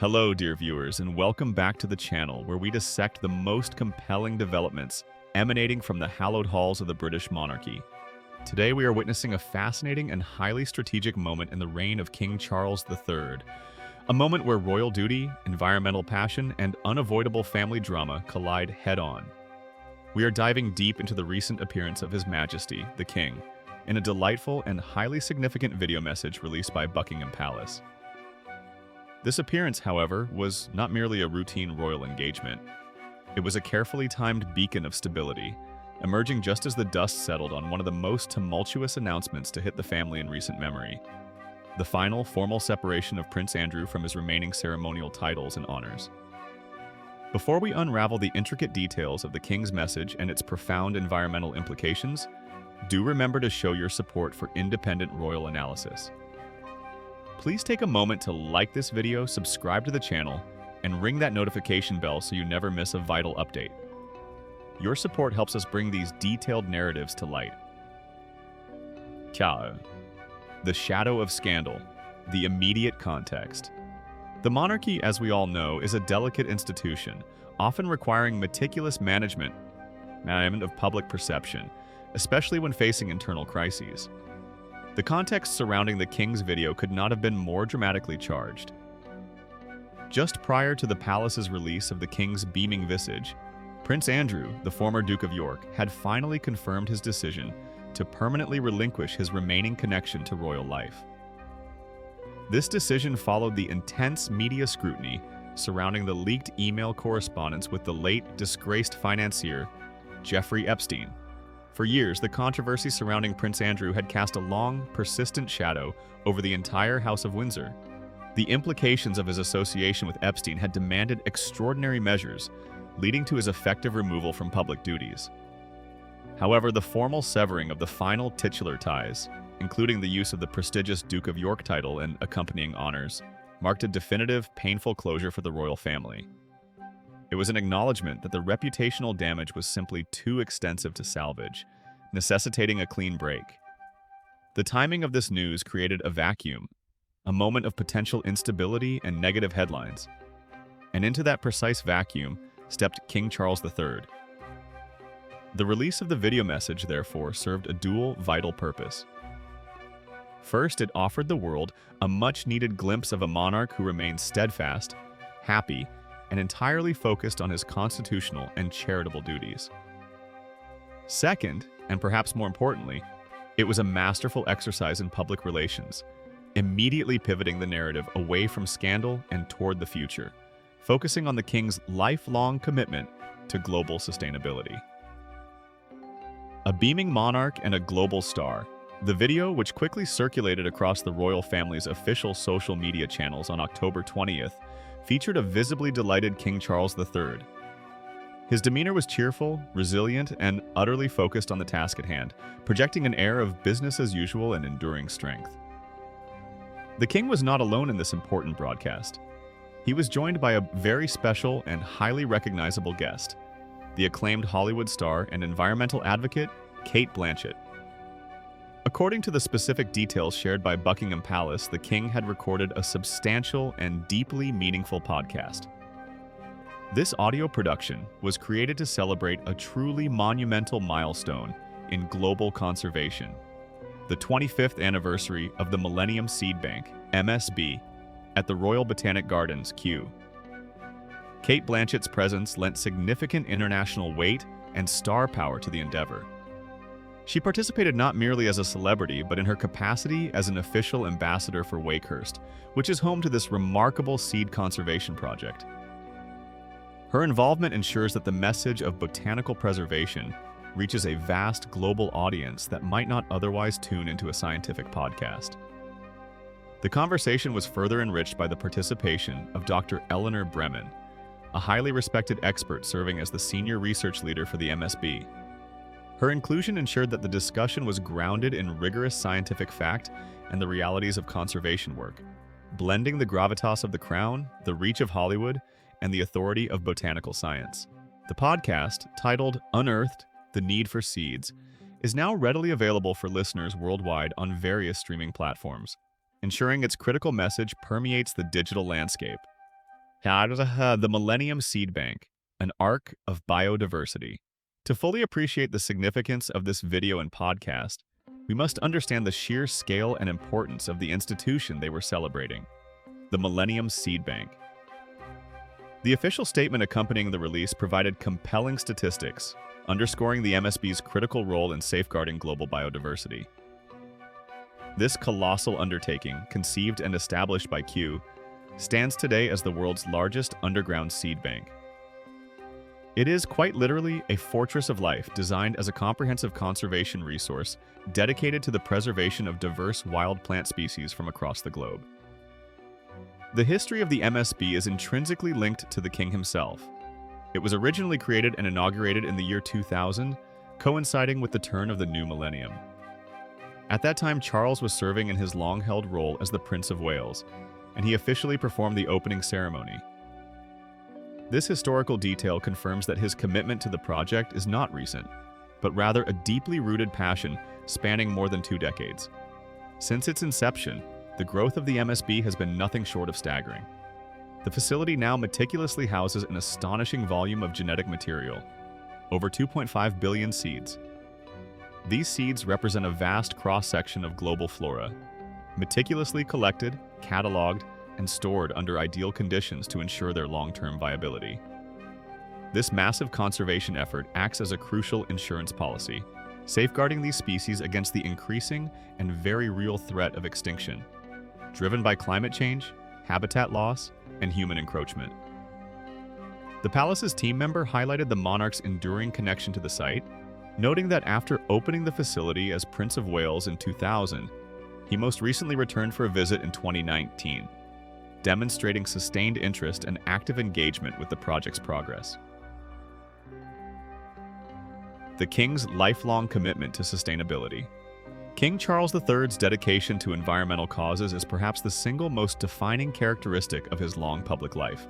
Hello, dear viewers, and welcome back to the channel where we dissect the most compelling developments emanating from the hallowed halls of the British Monarchy. Today, we are witnessing a fascinating and highly strategic moment in the reign of King Charles III, a moment where royal duty, environmental passion, and unavoidable family drama collide head-on. We are diving deep into the recent appearance of His Majesty, the King, in a delightful and highly significant video message released by Buckingham Palace. This appearance, however, was not merely a routine royal engagement. It was a carefully timed beacon of stability, emerging just as the dust settled on one of the most tumultuous announcements to hit the family in recent memory: the final formal separation of Prince Andrew from his remaining ceremonial titles and honors. Before we unravel the intricate details of the King's message and its profound environmental implications, do remember to show your support for independent royal analysis. Please take a moment to like this video, subscribe to the channel, and ring that notification bell so you never miss a vital update. Your support helps us bring these detailed narratives to light. The shadow of scandal, the immediate context. The monarchy, as we all know, is a delicate institution, often requiring meticulous management of public perception, especially when facing internal crises. The context surrounding the King's video could not have been more dramatically charged. Just prior to the palace's release of the King's beaming visage, Prince Andrew, the former Duke of York, had finally confirmed his decision to permanently relinquish his remaining connection to royal life. This decision followed the intense media scrutiny surrounding the leaked email correspondence with the late disgraced financier, Jeffrey Epstein. For years, the controversy surrounding Prince Andrew had cast a long, persistent shadow over the entire House of Windsor. The implications of his association with Epstein had demanded extraordinary measures, leading to his effective removal from public duties. However, the formal severing of the final titular ties, including the use of the prestigious Duke of York title and accompanying honors, marked a definitive, painful closure for the royal family. It was an acknowledgement that the reputational damage was simply too extensive to salvage, necessitating a clean break. The timing of this news created a vacuum, a moment of potential instability and negative headlines. And into that precise vacuum stepped King Charles III. The release of the video message, therefore, served a dual vital purpose. First, it offered the world a much-needed glimpse of a monarch who remained steadfast, happy, and entirely focused on his constitutional and charitable duties. Second, and perhaps more importantly, it was a masterful exercise in public relations, immediately pivoting the narrative away from scandal and toward the future, focusing on the King's lifelong commitment to global sustainability. A beaming monarch and a global star, the video, which quickly circulated across the royal family's official social media channels on October 20th, featured a visibly delighted King Charles III. His demeanor was cheerful, resilient, and utterly focused on the task at hand, projecting an air of business as usual and enduring strength. The King was not alone in this important broadcast. He was joined by a very special and highly recognizable guest, the acclaimed Hollywood star and environmental advocate, Cate Blanchett. According to the specific details shared by Buckingham Palace, the King had recorded a substantial and deeply meaningful podcast. This audio production was created to celebrate a truly monumental milestone in global conservation, the 25th anniversary of the Millennium Seed Bank, MSB, at the Royal Botanic Gardens, Kew. Cate Blanchett's presence lent significant international weight and star power to the endeavor. She participated not merely as a celebrity, but in her capacity as an official ambassador for Wakehurst, which is home to this remarkable seed conservation project. Her involvement ensures that the message of botanical preservation reaches a vast global audience that might not otherwise tune into a scientific podcast. The conversation was further enriched by the participation of Dr. Eleanor Bremen, a highly respected expert serving as the senior research leader for the MSB. Her inclusion ensured that the discussion was grounded in rigorous scientific fact and the realities of conservation work, blending the gravitas of the crown, the reach of Hollywood, and the authority of botanical science. The podcast, titled Unearthed: The Need for Seeds, is now readily available for listeners worldwide on various streaming platforms, ensuring its critical message permeates the digital landscape. The Millennium Seed Bank, an arc of biodiversity. To fully appreciate the significance of this video and podcast, we must understand the sheer scale and importance of the institution they were celebrating, the Millennium Seed Bank. The official statement accompanying the release provided compelling statistics, underscoring the MSB's critical role in safeguarding global biodiversity. This colossal undertaking, conceived and established by Kew, stands today as the world's largest underground seed bank. It is quite literally a fortress of life designed as a comprehensive conservation resource dedicated to the preservation of diverse wild plant species from across the globe. The history of the MSB is intrinsically linked to the king himself. It was originally created and inaugurated in the year 2000, coinciding with the turn of the new millennium. At that time, Charles was serving in his long-held role as the Prince of Wales, and he officially performed the opening ceremony. This historical detail confirms that his commitment to the project is not recent, but rather a deeply rooted passion spanning more than 2 decades. Since its inception, the growth of the MSB has been nothing short of staggering. The facility now meticulously houses an astonishing volume of genetic material, over 2.5 billion seeds. These seeds represent a vast cross-section of global flora, meticulously collected, cataloged, and stored under ideal conditions to ensure their long-term viability. This massive conservation effort acts as a crucial insurance policy, safeguarding these species against the increasing and very real threat of extinction, driven by climate change, habitat loss, and human encroachment. The palace's team member highlighted the monarch's enduring connection to the site, noting that after opening the facility as Prince of Wales in 2000, he most recently returned for a visit in 2019, demonstrating sustained interest and active engagement with the project's progress. The King's lifelong commitment to sustainability. King Charles III's dedication to environmental causes is perhaps the single most defining characteristic of his long public life.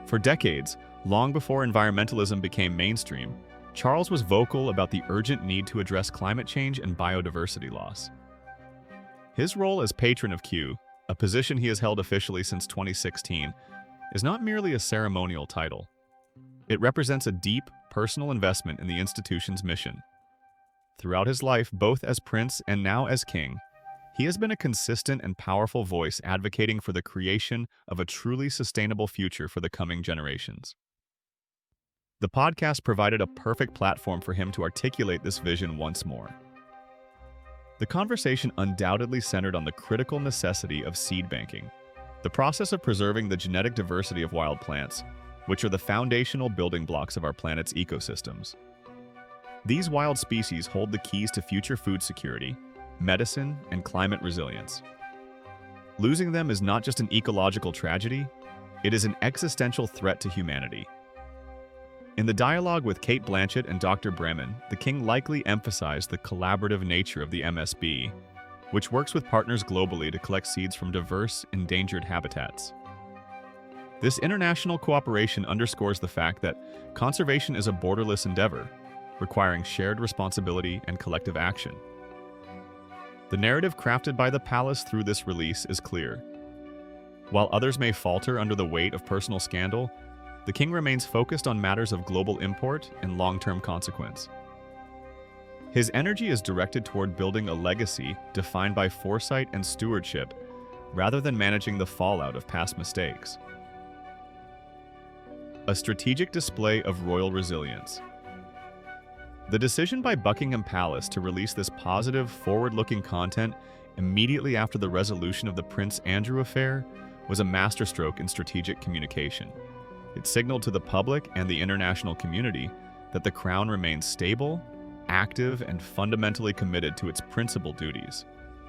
For decades, long before environmentalism became mainstream, Charles was vocal about the urgent need to address climate change and biodiversity loss. His role as patron of Kew, a position he has held officially since 2016, is not merely a ceremonial title. It represents a deep, personal investment in the institution's mission. Throughout his life, both as prince and now as king, he has been a consistent and powerful voice advocating for the creation of a truly sustainable future for the coming generations. The podcast provided a perfect platform for him to articulate this vision once more. The conversation undoubtedly centered on the critical necessity of seed banking, the process of preserving the genetic diversity of wild plants, which are the foundational building blocks of our planet's ecosystems. These wild species hold the keys to future food security, medicine, and climate resilience. Losing them is not just an ecological tragedy, it is an existential threat to humanity. In the dialogue with Kate Blanchett and Dr. Bremen, the king likely emphasized the collaborative nature of the MSB, which works with partners globally to collect seeds from diverse, endangered habitats. This international cooperation underscores the fact that conservation is a borderless endeavor, requiring shared responsibility and collective action. The narrative crafted by the palace through this release is clear. While others may falter under the weight of personal scandal, the king remains focused on matters of global import and long-term consequence. His energy is directed toward building a legacy defined by foresight and stewardship, rather than managing the fallout of past mistakes. A strategic display of royal resilience. The decision by Buckingham Palace to release this positive, forward-looking content immediately after the resolution of the Prince Andrew affair was a masterstroke in strategic communication. It signaled to the public and the international community that the crown remains stable, active, and fundamentally committed to its principal duties.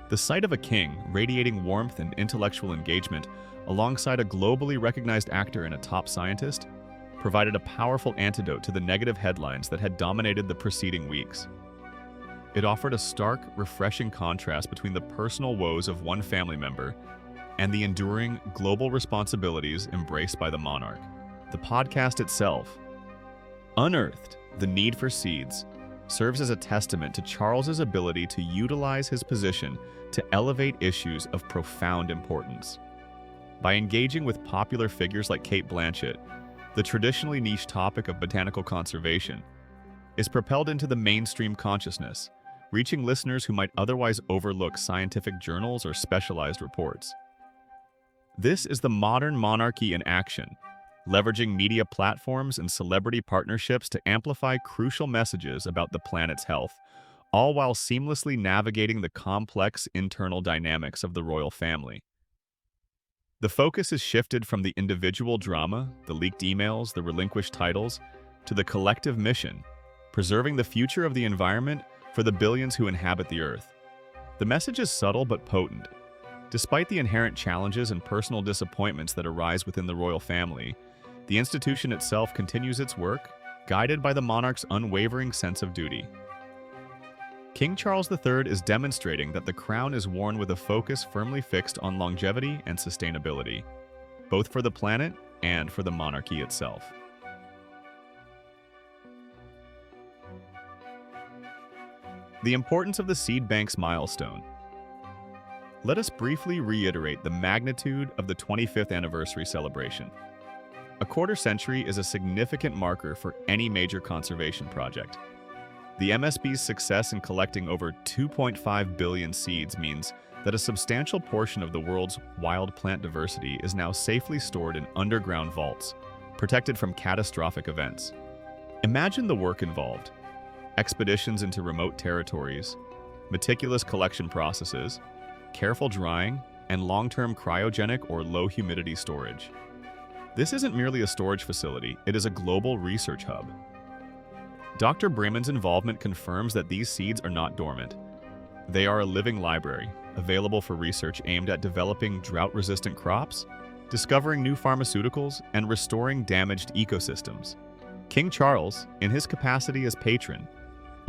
The sight of a king radiating warmth and intellectual engagement alongside a globally recognized actor and a top scientist provided a powerful antidote to the negative headlines that had dominated the preceding weeks. It offered a stark, refreshing contrast between the personal woes of one family member and the enduring global responsibilities embraced by the monarch. The podcast itself, Unearthed: The Need for Seeds, serves as a testament to Charles's ability to utilize his position to elevate issues of profound importance. By engaging with popular figures like Cate Blanchett, the traditionally niche topic of botanical conservation is propelled into the mainstream consciousness, reaching listeners who might otherwise overlook scientific journals or specialized reports. This is the modern monarchy in action, leveraging media platforms and celebrity partnerships to amplify crucial messages about the planet's health, all while seamlessly navigating the complex internal dynamics of the royal family. The focus is shifted from the individual drama, the leaked emails, the relinquished titles, to the collective mission, preserving the future of the environment for the billions who inhabit the Earth. The message is subtle but potent. Despite the inherent challenges and personal disappointments that arise within the royal family, the institution itself continues its work, guided by the monarch's unwavering sense of duty. King Charles III is demonstrating that the crown is worn with a focus firmly fixed on longevity and sustainability, both for the planet and for the monarchy itself. The importance of the seed bank's milestone. Let us briefly reiterate the magnitude of the 25th anniversary celebration. A quarter century is a significant marker for any major conservation project. The MSB's success in collecting over 2.5 billion seeds means that a substantial portion of the world's wild plant diversity is now safely stored in underground vaults, protected from catastrophic events. Imagine the work involved: expeditions into remote territories, meticulous collection processes, careful drying, and long-term cryogenic or low-humidity storage. This isn't merely a storage facility, it is a global research hub. Dr. Bremen's involvement confirms that these seeds are not dormant. They are a living library, available for research aimed at developing drought-resistant crops, discovering new pharmaceuticals, and restoring damaged ecosystems. King Charles, in his capacity as patron,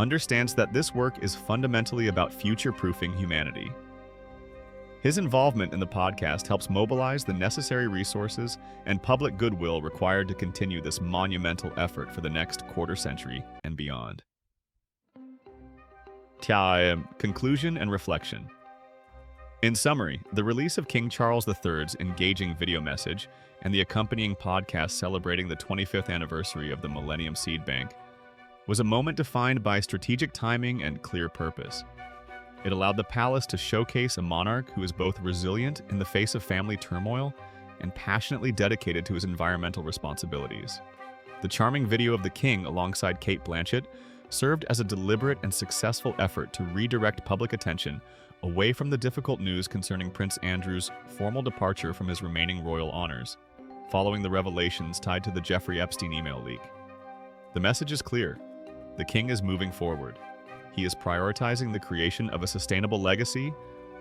understands that this work is fundamentally about future-proofing humanity. His involvement in the podcast helps mobilize the necessary resources and public goodwill required to continue this monumental effort for the next quarter century and beyond. Conclusion and reflection. In summary, the release of King Charles III's engaging video message and the accompanying podcast celebrating the 25th anniversary of the Millennium Seed Bank was a moment defined by strategic timing and clear purpose. It allowed the palace to showcase a monarch who is both resilient in the face of family turmoil and passionately dedicated to his environmental responsibilities. The charming video of the king alongside Cate Blanchett served as a deliberate and successful effort to redirect public attention away from the difficult news concerning Prince Andrew's formal departure from his remaining royal honors, following the revelations tied to the Jeffrey Epstein email leak. The message is clear. The king is moving forward. He is prioritizing the creation of a sustainable legacy,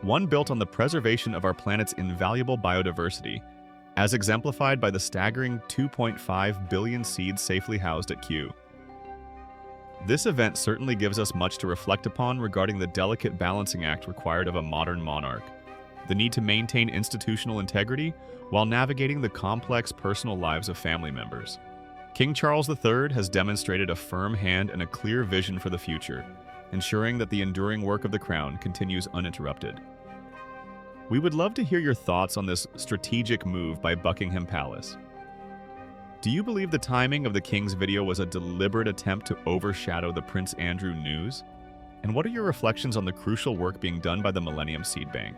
one built on the preservation of our planet's invaluable biodiversity, as exemplified by the staggering 2.5 billion seeds safely housed at Kew. This event certainly gives us much to reflect upon regarding the delicate balancing act required of a modern monarch, the need to maintain institutional integrity while navigating the complex personal lives of family members. King Charles III has demonstrated a firm hand and a clear vision for the future, ensuring that the enduring work of the crown continues uninterrupted. We would love to hear your thoughts on this strategic move by Buckingham Palace. Do you believe the timing of the King's video was a deliberate attempt to overshadow the Prince Andrew news? And what are your reflections on the crucial work being done by the Millennium Seed Bank?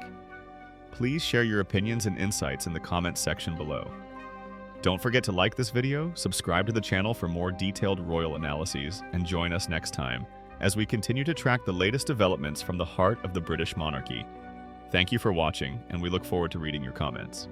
Please share your opinions and insights in the comments section below. Don't forget to like this video, subscribe to the channel for more detailed royal analyses, and join us next time as we continue to track the latest developments from the heart of the British monarchy. Thank you for watching, and we look forward to reading your comments.